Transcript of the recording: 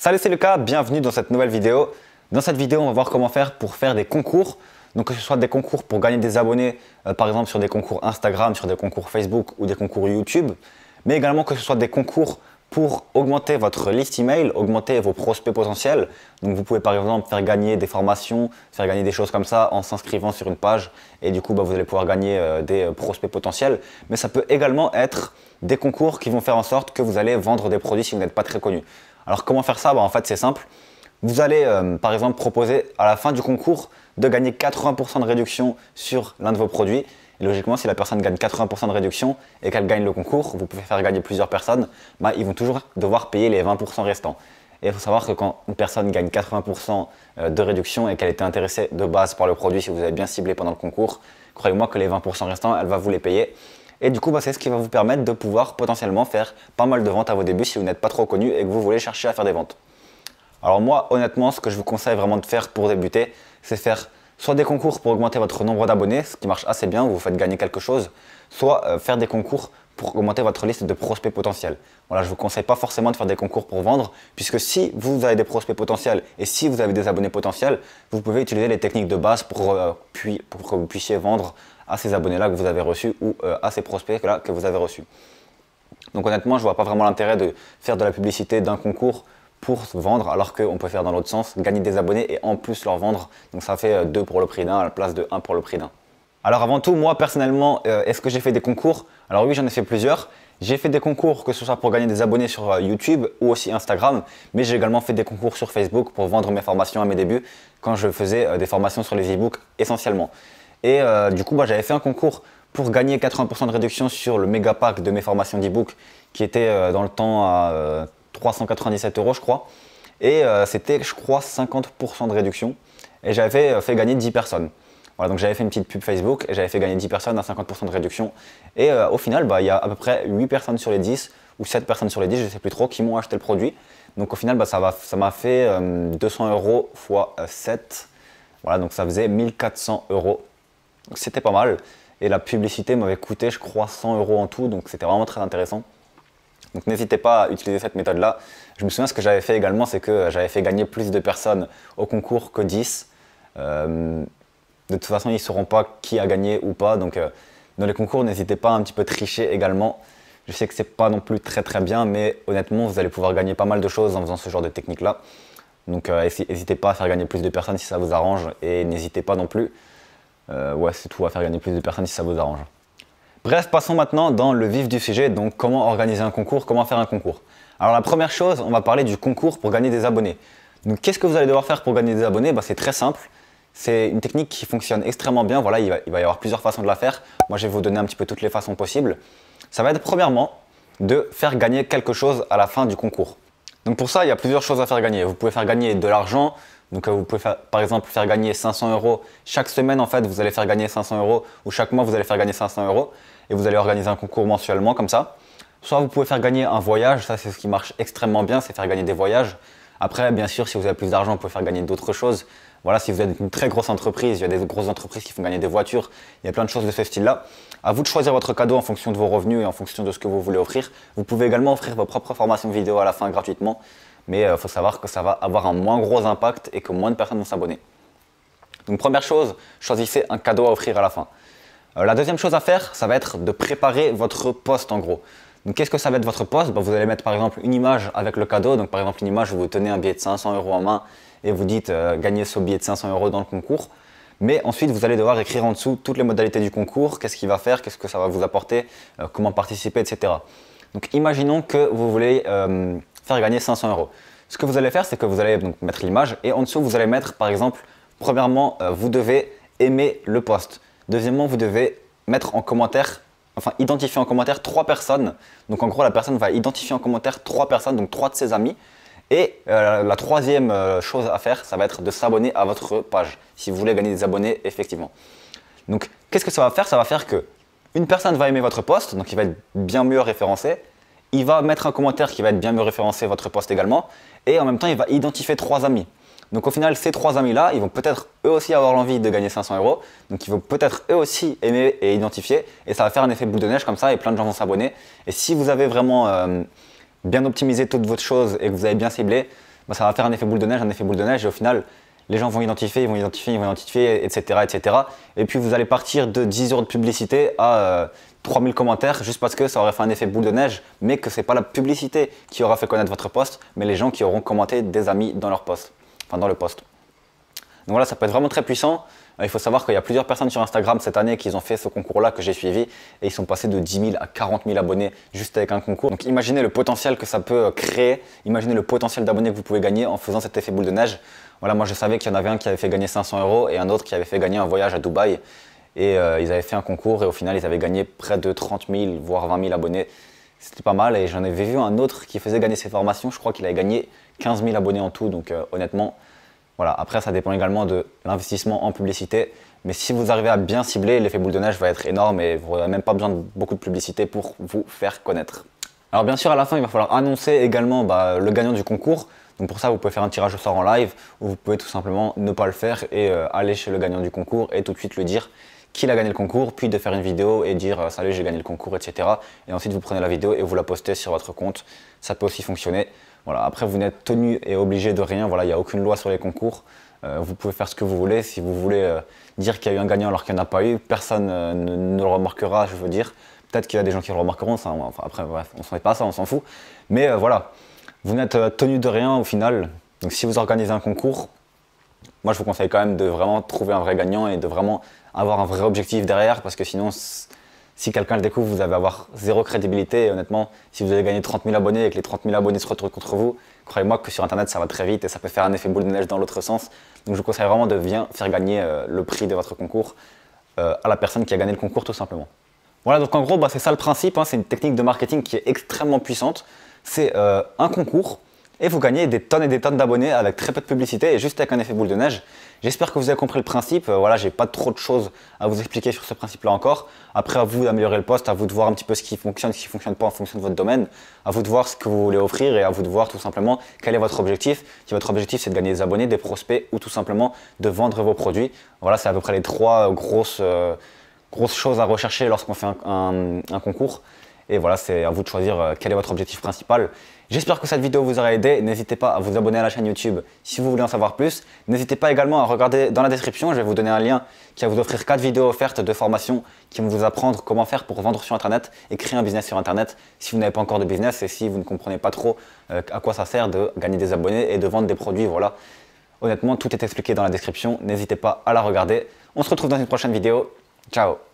Salut, c'est Lucas, bienvenue dans cette nouvelle vidéo. Dans cette vidéo, on va voir comment faire pour faire des concours. Donc que ce soit des concours pour gagner des abonnés, par exemple sur des concours Instagram, sur des concours Facebook ou des concours YouTube. Mais également que ce soit des concours pour augmenter votre liste email, augmenter vos prospects potentiels. Donc vous pouvez par exemple faire gagner des formations, faire gagner des choses comme ça en s'inscrivant sur une page. Et du coup, vous allez pouvoir gagner des prospects potentiels. Mais ça peut également être des concours qui vont faire en sorte que vous allez vendre des produits si vous n'êtes pas très connu. Alors comment faire ça? En fait c'est simple. Vous allez par exemple proposer à la fin du concours de gagner 80% de réduction sur l'un de vos produits. Et logiquement, si la personne gagne 80% de réduction et qu'elle gagne le concours, vous pouvez faire gagner plusieurs personnes, ils vont toujours devoir payer les 20% restants. Et il faut savoir que quand une personne gagne 80% de réduction et qu'elle était intéressée de base par le produit, si vous avez bien ciblé pendant le concours, croyez-moi que les 20% restants, elle va vous les payer. Et du coup, c'est ce qui va vous permettre de pouvoir potentiellement faire pas mal de ventes à vos débuts si vous n'êtes pas trop connu et que vous voulez chercher à faire des ventes. Alors moi, honnêtement, ce que je vous conseille vraiment de faire pour débuter, c'est faire soit des concours pour augmenter votre nombre d'abonnés, ce qui marche assez bien, où vous faites gagner quelque chose, soit faire des concours pour augmenter votre liste de prospects potentiels. Voilà, je ne vous conseille pas forcément de faire des concours pour vendre, puisque si vous avez des prospects potentiels et si vous avez des abonnés potentiels, vous pouvez utiliser les techniques de base pour que vous puissiez vendre à ces abonnés-là que vous avez reçus ou à ces prospects-là que vous avez reçus. Donc honnêtement, je ne vois pas vraiment l'intérêt de faire de la publicité d'un concours pour vendre, alors qu'on peut faire dans l'autre sens, gagner des abonnés et en plus leur vendre. Donc ça fait 2 pour le prix d'un à la place de 1 pour le prix d'un. Alors avant tout, moi personnellement, est-ce que j'ai fait des concours? Alors oui, j'en ai fait plusieurs. J'ai fait des concours, que ce soit pour gagner des abonnés sur YouTube ou aussi Instagram, mais j'ai également fait des concours sur Facebook pour vendre mes formations à mes débuts, quand je faisais des formations sur les e-books essentiellement. Et du coup, j'avais fait un concours pour gagner 80% de réduction sur le méga pack de mes formations d'e-book qui était dans le temps à 397 € je crois. Et c'était je crois 50% de réduction. Et j'avais fait gagner 10 personnes. Voilà, donc j'avais fait une petite pub Facebook et j'avais fait gagner 10 personnes à 50% de réduction. Et au final, il y a à peu près 8 personnes sur les 10 ou 7 personnes sur les 10, je ne sais plus trop, qui m'ont acheté le produit. Donc au final, ça m'a fait 200 € fois 7. Voilà, donc ça faisait 1400 €. Donc c'était pas mal. Et la publicité m'avait coûté, je crois, 100 € en tout. Donc c'était vraiment très intéressant. Donc n'hésitez pas à utiliser cette méthode-là. Je me souviens ce que j'avais fait également, c'est que j'avais fait gagner plus de personnes au concours que 10. De toute façon, ils ne sauront pas qui a gagné ou pas. Donc dans les concours, n'hésitez pas à un petit peu tricher également. Je sais que c'est pas non plus très bien, mais honnêtement, vous allez pouvoir gagner pas mal de choses en faisant ce genre de technique-là. Donc n'hésitez pas à faire gagner plus de personnes si ça vous arrange. Et n'hésitez pas non plus, c'est tout, à faire gagner plus de personnes si ça vous arrange. Bref, passons maintenant dans le vif du sujet, donc comment organiser un concours, comment faire un concours. Alors la première chose, on va parler du concours pour gagner des abonnés. Donc qu'est-ce que vous allez devoir faire pour gagner des abonnés? C'est très simple, c'est une technique qui fonctionne extrêmement bien, voilà, il va y avoir plusieurs façons de la faire. Moi je vais vous donner un petit peu toutes les façons possibles. Ça va être premièrement de faire gagner quelque chose à la fin du concours. Donc pour ça, il y a plusieurs choses à faire gagner. Vous pouvez faire gagner de l'argent. Donc vous pouvez par exemple faire gagner 500 € chaque semaine, en fait vous allez faire gagner 500 € ou chaque mois vous allez faire gagner 500 € et vous allez organiser un concours mensuellement comme ça. Soit vous pouvez faire gagner un voyage, ça c'est ce qui marche extrêmement bien, c'est faire gagner des voyages. Après bien sûr si vous avez plus d'argent vous pouvez faire gagner d'autres choses. Voilà, si vous êtes une très grosse entreprise, il y a des grosses entreprises qui font gagner des voitures, il y a plein de choses de ce style-là. À vous de choisir votre cadeau en fonction de vos revenus et en fonction de ce que vous voulez offrir. Vous pouvez également offrir vos propres formations vidéo à la fin gratuitement. Mais il faut savoir que ça va avoir un moins gros impact et que moins de personnes vont s'abonner. Donc première chose, choisissez un cadeau à offrir à la fin. La deuxième chose à faire, ça va être de préparer votre post en gros. Donc qu'est-ce que ça va être votre post? Vous allez mettre par exemple une image avec le cadeau. Donc par exemple une image où vous tenez un billet de 500 € en main et vous dites gagnez ce billet de 500 € dans le concours. Mais ensuite vous allez devoir écrire en dessous toutes les modalités du concours, qu'est-ce qu'il va faire, qu'est-ce que ça va vous apporter, comment participer, etc. Donc imaginons que vous voulez faire gagner 500 €. Ce que vous allez faire, c'est que vous allez donc mettre l'image et en dessous, vous allez mettre par exemple, premièrement, vous devez aimer le post. Deuxièmement, vous devez mettre en commentaire, enfin identifier en commentaire 3 personnes. Donc en gros, la personne va identifier en commentaire 3 personnes, donc 3 de ses amis. Et la troisième chose à faire, ça va être de s'abonner à votre page, si vous voulez gagner des abonnés effectivement. Donc qu'est-ce que ça va faire? Ça va faire que une personne va aimer votre post, donc il va être bien mieux référencé. Il va mettre un commentaire qui va être bien mieux référencé votre post également. Et en même temps, il va identifier 3 amis. Donc au final, ces 3 amis-là, ils vont peut-être eux aussi avoir l'envie de gagner 500 €. Donc ils vont peut-être eux aussi aimer et identifier. Et ça va faire un effet boule de neige comme ça et plein de gens vont s'abonner. Et si vous avez vraiment bien optimisé toutes votre choses et que vous avez bien ciblé, bah, ça va faire un effet boule de neige et au final, les gens vont identifier, etc., etc. Et puis vous allez partir de 10 euros de publicité à 3000 commentaires juste parce que ça aurait fait un effet boule de neige, mais que ce n'est pas la publicité qui aura fait connaître votre post, mais les gens qui auront commenté des amis dans leur post, enfin dans le post. Donc voilà, ça peut être vraiment très puissant. Il faut savoir qu'il y a plusieurs personnes sur Instagram cette année qui ont fait ce concours-là que j'ai suivi et ils sont passés de 10 000 à 40 000 abonnés juste avec un concours. Donc imaginez le potentiel que ça peut créer, imaginez le potentiel d'abonnés que vous pouvez gagner en faisant cet effet boule de neige. Voilà, moi je savais qu'il y en avait un qui avait fait gagner 500 euros et un autre qui avait fait gagner un voyage à Dubaï. Et ils avaient fait un concours et au final ils avaient gagné près de 30 000 voire 20 000 abonnés. C'était pas mal et j'en avais vu un autre qui faisait gagner ses formations, je crois qu'il avait gagné 15 000 abonnés en tout, donc honnêtement, voilà. Après ça dépend également de l'investissement en publicité, mais si vous arrivez à bien cibler, l'effet boule de neige va être énorme et vous n'aurez même pas besoin de beaucoup de publicité pour vous faire connaître. Alors bien sûr à la fin il va falloir annoncer également le gagnant du concours, donc pour ça vous pouvez faire un tirage au sort en live ou vous pouvez tout simplement ne pas le faire et aller chez le gagnant du concours et tout de suite lui dire qu'il a gagné le concours, puis de faire une vidéo et dire salut j'ai gagné le concours, etc. Et ensuite vous prenez la vidéo et vous la postez sur votre compte, ça peut aussi fonctionner. Voilà. Après vous n'êtes tenu et obligé de rien, voilà, il n'y a aucune loi sur les concours, vous pouvez faire ce que vous voulez, si vous voulez dire qu'il y a eu un gagnant alors qu'il n'y en a pas eu, personne ne le remarquera, je veux dire, peut-être qu'il y a des gens qui le remarqueront, ça, enfin, après bref, on ne s'en fait pas ça, on s'en fout, mais voilà, vous n'êtes tenu de rien au final, donc si vous organisez un concours, moi je vous conseille quand même de vraiment trouver un vrai gagnant et de vraiment avoir un vrai objectif derrière parce que sinon si quelqu'un le découvre vous allez avoir zéro crédibilité et honnêtement si vous avez gagné 30 000 abonnés et que les 30 000 abonnés se retournent contre vous, croyez-moi que sur internet ça va très vite et ça peut faire un effet boule de neige dans l'autre sens. Donc je vous conseille vraiment de bien faire gagner le prix de votre concours à la personne qui a gagné le concours tout simplement. Voilà, donc en gros c'est ça le principe, hein, c'est une technique de marketing qui est extrêmement puissante. C'est un concours et vous gagnez des tonnes et des tonnes d'abonnés avec très peu de publicité et juste avec un effet boule de neige. J'espère que vous avez compris le principe. Voilà, j'ai pas trop de choses à vous expliquer sur ce principe-là encore. Après, à vous d'améliorer le poste, à vous de voir un petit peu ce qui fonctionne, ce qui ne fonctionne pas en fonction de votre domaine, à vous de voir ce que vous voulez offrir et à vous de voir tout simplement quel est votre objectif. Si votre objectif c'est de gagner des abonnés, des prospects ou tout simplement de vendre vos produits. Voilà, c'est à peu près les trois grosses choses à rechercher lorsqu'on fait un concours. Et voilà, c'est à vous de choisir quel est votre objectif principal. J'espère que cette vidéo vous aura aidé. N'hésitez pas à vous abonner à la chaîne YouTube si vous voulez en savoir plus. N'hésitez pas également à regarder dans la description, je vais vous donner un lien qui va vous offrir 4 vidéos offertes de formation qui vont vous apprendre comment faire pour vendre sur Internet et créer un business sur Internet si vous n'avez pas encore de business et si vous ne comprenez pas trop à quoi ça sert de gagner des abonnés et de vendre des produits. Voilà. Honnêtement, tout est expliqué dans la description. N'hésitez pas à la regarder. On se retrouve dans une prochaine vidéo. Ciao!